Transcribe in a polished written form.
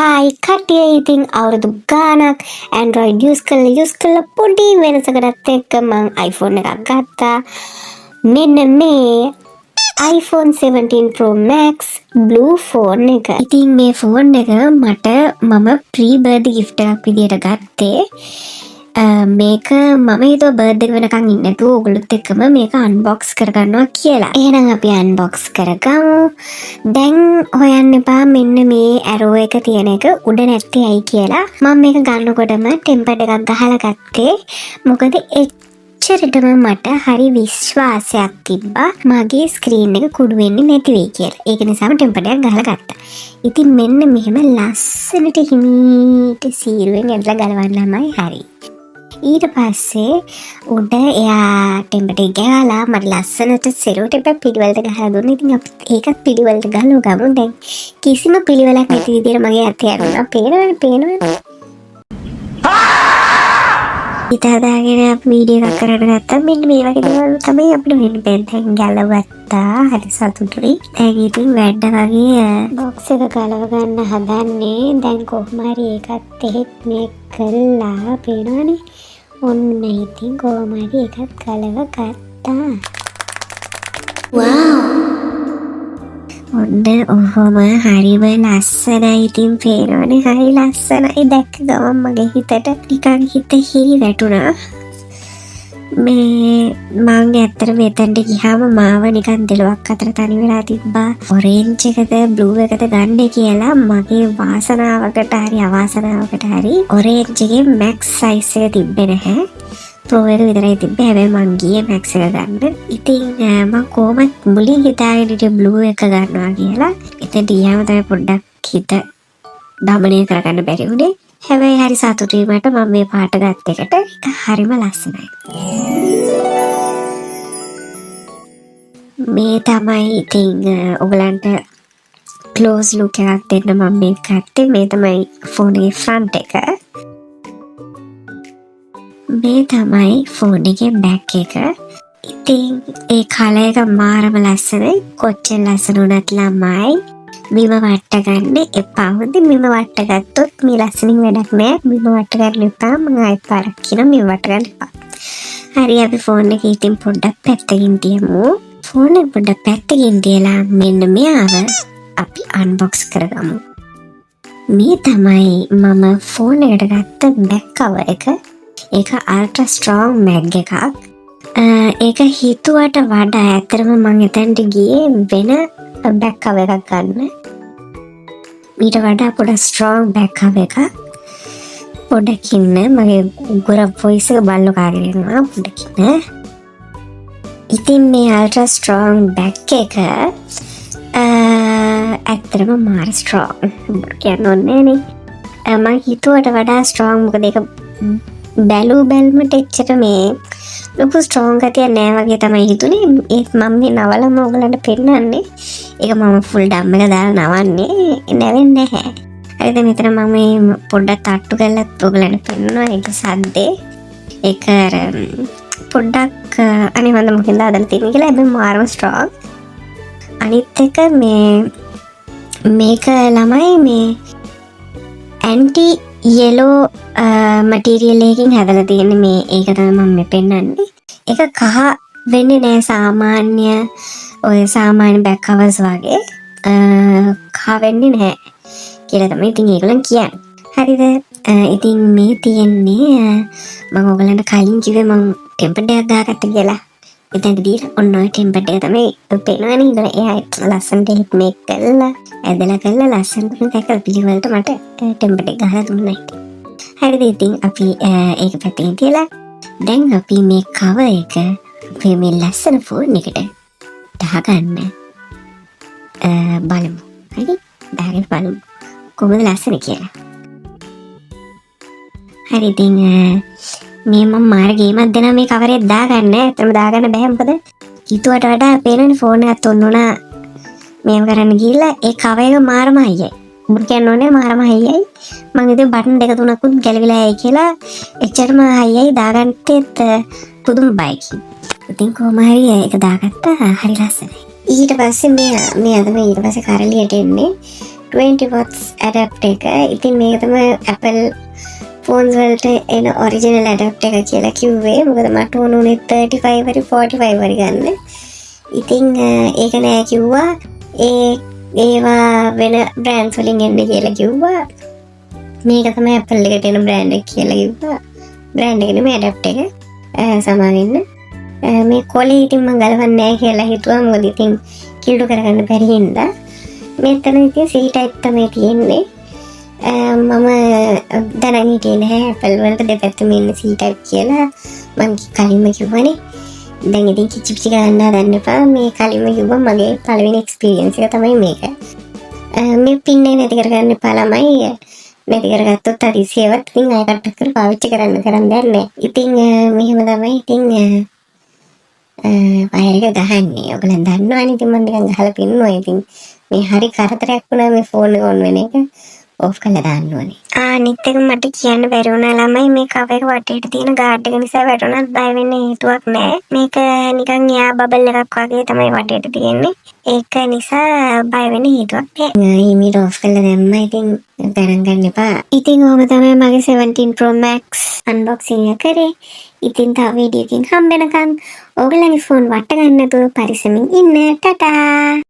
Hi කටිය ඉතින් අවුරුදු ගානක් Android use කළා පොඩි වෙනසකටත් එක්ක මං iPhone එකක් ගත්තා. මෙන්න මේ iPhone 17 Pro Max Blue phone එක. ඉතින් මේ phone එක මම pre-birthday gift එකක් විදියට ගත්තේ. මේක මම හිතුවා බර්ත්ඩේ එක වෙනකන් ඉන්න නැතුව ඔයගොල්ලොත් එක්කම මේක අන්බොක්ස් කරගන්නවා කියලා. එහෙනම් අපි අන්බොක්ස් කරගමු. දැන් හොයන්න එපා මෙන්න මේ ඇරෝ එක තියෙන එක උඩ නැත්තේ ඇයි කියලා. මම මේක ගන්නකොටම ටෙම්පර්ඩ් එකක් ගහලා ගත්තේ. මොකද එච්චරටම මට හරි විශ්වාසයක් තිබ්බා මගේ ස්ක්‍රීන් එක කුඩු වෙන්නේ නැති වෙයි කියලා. ඒක නිසාම ටෙම්පර්ඩ් එකක් ගහලා ගත්තා. ඉතින් මෙන්න මෙහෙම ලස්සනට හිමීට සීරුවෙන් ඇදලා ගලවන්නමයි හරි. ඊට පස්සේ උඩ එයා ටෙම්පර්ඩ් එක ගහලා මට ලස්සනට සෙරෝ ටෙම්පර් පිළිවෙලට ගහලා දුන්නා. ඉතින් අපි ඒකත් පිළිවෙලට ගහලා ගමු. දැන් කිසිම පිළිවෙලක් නැති විදිහට මගේ අතේ අරුණා. පේනවනේ. ඉතාලදාගෙන අපි වීඩියෝ එකක් කරන්න ගත්තා. මෙන්න මේ වගේ දේවල් තමයි අපිට වෙන්න බෑ. දැන් ගලවත්තා. හරි සතුටුයි. දැන් ඉතින් වැඩ වගේ බොක්ස් එක ගලව ගන්න හදන්නේ. දැන් කොහොම හරි ඒකත් එහෙත් මේ කළා. පේනවනේ. ඔන්න ඉතින් කොහොම හරි එකක් ගලව ගත්තා. වව්! ඔන්න ඔහොම හරිම ලස්සනයි. ඉතින් පේනවනේ හරි ලස්සනයි. දැක්ක ගමන් මගේ හිතට නිකන් හිත හිරි වැටුණා. මේ මං ඇත්තට මෙතනට ගියාම මාව නිකන් දෙලොක් අතර තනි වෙලා තිබ්බා. ඔරේන්ජ් එකද බ්ලූ එකද ගන්න කියලා මගේ වාසනාවකට හරි අවාසනාවකට හරි ඔරේන්ජ් එකේ මැක්ස් සයිස් එක තිබ්බේ නැහැ. ප්‍රෝ එක විතරයි තිබ්බේ. හැබැයි මං ගියේ මැක්ස් එක ගන්න. ඉතින් මං කොහොමත් මුලින් හිතාගෙන හිටියේ බ්ලූ එක ගන්නවා කියලා. එතනට ගියාම තමයි පොඩ්ඩක් හිත දමනය කරගන්න බැරි වුණේ. හැබැයි හරි සතුටුයි මට මම මේ පාට ගත්ත එකට. ඒක හරිම ලස්සනයි. මේ තමයි ඉතින් ඔයගලන්ට ක්ලෝස් ලුක් එකක් දෙන්න මම මේ ගත්තේ. මේ තමයි ෆෝන් එකේ ෆ්‍රන්ට් එක. මේ තමයි ෆෝන් එකේ බෑක් එක. ඉතින් ඒ කලර් එක මාරම ලස්සනයි. කොච්චර ලස්සන වුණත් ළමයි බිම වට්ට ගන්න එපා. හොඳ බිම වට්ට ගත්තොත් මේ ලස්සනින් වැඩක් නෑ. බිම වට්ට ගන්න එපා. මම ආයෙත් පාරක් කියනවා බිම වට්ට ගන්න එපා. හරි අපි ෆෝන් එක ඉතින් පොඩ්ඩක් පැත්තකින් තියමු. ෆෝන් එක පොඩ්ඩක් පැත්තකින් තියලා මෙන්න මෙයාව අපි අන්බොක්ස් කරගමු. මේ තමයි මම ෆෝන් එකට ගත්ත බෑක් කවර් එක. ඒක අල්ට්‍රා ස්ට්‍රෝං මැග් එකක්. ඒක හිතුවට වඩා ඇත්තටම මම එතනට ගියේ වෙන බෑක් කවර් එකක් ගන්න. ඊට වඩා පොඩ ස්ට්‍රෝං බෑක් කවර් එකක්. පොඩ්ඩක් ඉන්න මගේ ගොර වොයිස් එක බල්ලෝ කාගෙන යනවා. පොඩ්ඩක් ඉන්න. ඉතින් මේ අල්ට්‍රා ස්ට්‍රෝං බෑක් එක ඇත්තටම මාර ස්ට්‍රෝං කියන්න ඕනේ නේ. මම හිතුවට වඩා ස්ට්‍රෝං. මොකද ඒක බැලුමට එච්චර මේ ලොකු ස්ට්‍රෝං ගතිය නෑ වගේ තමයි හිතුනේ. ඒත් මම මේ නවලම ඔයගලන්ට පෙන්නන්නේ. ඒක මම ෆුල් ඩම් එක දාලා නවන්නේ. නැවෙන්නේ නැහැ. හරිද? මෙතන මම මේ පොඩ්ඩක් තට්ටු කරලා ඔයගලන්ට පෙන්නනවා. ඒක සද්දේ. ඒක පොඩ්ඩක් අනේ මන්ද මොකෙන්ද හදලා තියෙන්නේ කියලා. හැබැයි මාරම ස්ට්‍රෝං. අනිත් එක මේක ළමයි මේ ඇන්ටි යෙලෝ මටීරියල් එකකින් හැදලා තියෙන මේ. ඒක තමයි මම මේ පෙන්නන්නේ. ඒක කහ වෙන්නේ නෑ සාමාන්‍ය ඔය සාමාන්‍ය බෑක් කවර්ස් වගේ. කහ වෙන්නේ නැහැ කියලා තමයි ඉතින් ඒගොල්ලන් කියන්නේ. හරිද? ඉතින් මේ තියෙන්නේ මම ඔයගලන්ට කලින් කිව්වේ මම ටෙම්පර්ඩ් එකක් දාගත්ත කියලා. එතනට දීලා ඔන්න ඔය ටෙම්පර්ඩ් එක තමයි පේනවනේ. ඉතින් එයා ලස්සනට හෙත් මේක් කරලා ඇදලා ලස්සනට දැකලා පිළිවෙලට මට ටෙම්පර්ඩ් එක ගහලා දුන්නා. හරිද? ඉතින් අපි ඒක පැත්තකින් තියලා දැන් අපි මේ කවර් එක අපේ මේ ලස්සන ෆෝන් එකට දාගන්න බලමු. හරි? දාගෙන බලමු කොහොමද ලස්සන කියලා. හරි ඉතින් මේ මම මාර ගේමක් දෙනවා මේ කවර් එක දාගන්න. ඇත්තටම දාගන්න බෑ. මොකද හිතුවට වඩා පේනවනේ ෆෝන් එකත් ඔන්න උනා මේව කරන්න ගිහිල්ලා ඒ කවර් එක මාරම හයියයි. මුත් කියන්න ඕනේ මාරම හයියයි. මම ඉතින් බටන් දෙක තුනකුත් ගැලවිලා යයි කියලා එච්චරම හයියයි දාගන්නෙත් පුදුම බයිකි. ඉතින් කොහොම හරි ඒක දාගත්තා. හරි ලස්සනයි. ඊට පස්සේ මේ අද ඊට පස්සේ කරලියට එන්නේ 20 watts adapter එක. ඉතින් මේක තමයි Apple ෆෝන්ස් වලට එන ඔරිජිනල් ඇඩැප්ටර් එක කියලා කිව්වේ. මොකද මට ඕන උනේ 35 වරි 45 වරි ගන්න. ඉතින් ඒක නෑ කිව්වා. ඒවා වෙන බ්‍රෑන්ඩ්ස් වලින් එන්න කියලා කිව්වා. මේක තමයි Apple එකට එන බ්‍රෑන්ඩ් එක කියලා කිව්වා. බ්‍රෑන්ඩ් එක නෙමෙයි ඇඩැප්ටර් එක. සමාවෙන්න. මේ කොලේ ඉතින් මම ගලවන්නේ නෑ කියලා හිතුවා. මොකද ඉතින් කිල්ඩු කරගන්න බැරි හින්දා. මෙතන ඉතින් C type තමයි තියෙන්නේ. මම දැනන් හිටියේ නැහැ Apple වලට දෙපැත්තම ඉන්න C type කියලා. මම කලින්ම කිව්වනේ. දැන් ඉතින් කිචි පිචි ගන්න හදන්න එපා. මේ කලින්ම කිව්වා මගේ පළවෙනි එක්ස්පීරියන්ස් එක තමයි මේක. මේ පින් එක නැති කරගන්න එපා ළමයි. නැති කරගත්තොත් හදිසියවත් ඉතින් ආය කට්ටක් කරලා පාවිච්චි කරන්න දෙයක් නැහැ. ඉතින් මෙහෙම තමයි ඉතින් වයර් එක ගහන්නේ. ඔයගොල්ලන් දන්නවනේ ඉතින් මම නිකන් ගහලා පින්නුවා. ඉතින් මේ හරි කරදරයක් වුණා මේ ෆෝන් එක ඔන් වෙන එක. ඔෆ් කරලා දාන්න ඕනේ. අනිත් එක මට කියන්න බැරි වුණා ළමයි මේ කවර් එක වටේට තියෙන ගාඩ් එක නිසා වැටුණත් බය වෙන්න හේතුවක් නැහැ. මේක නිකන් යා බබල් එකක් වගේ තමයි වටේට තියෙන්නේ. ඒක නිසා බය වෙන්න හේතුවක් නැහැ. ඊමීට ඔෆ් කරලා දැම්මා. ඉතින් ගණන් ගන්න එපා. ඉතින් ඔහොම තමයි මගේ 17 Pro Max unboxing එක කරේ. ඉතින් තව වීඩියෝකින් හම්බෙනකන් ඕගොල්ලන්ගේ ෆෝන් වට ගන්න නැතුව පරිස්සමින් ඉන්න. ටටා.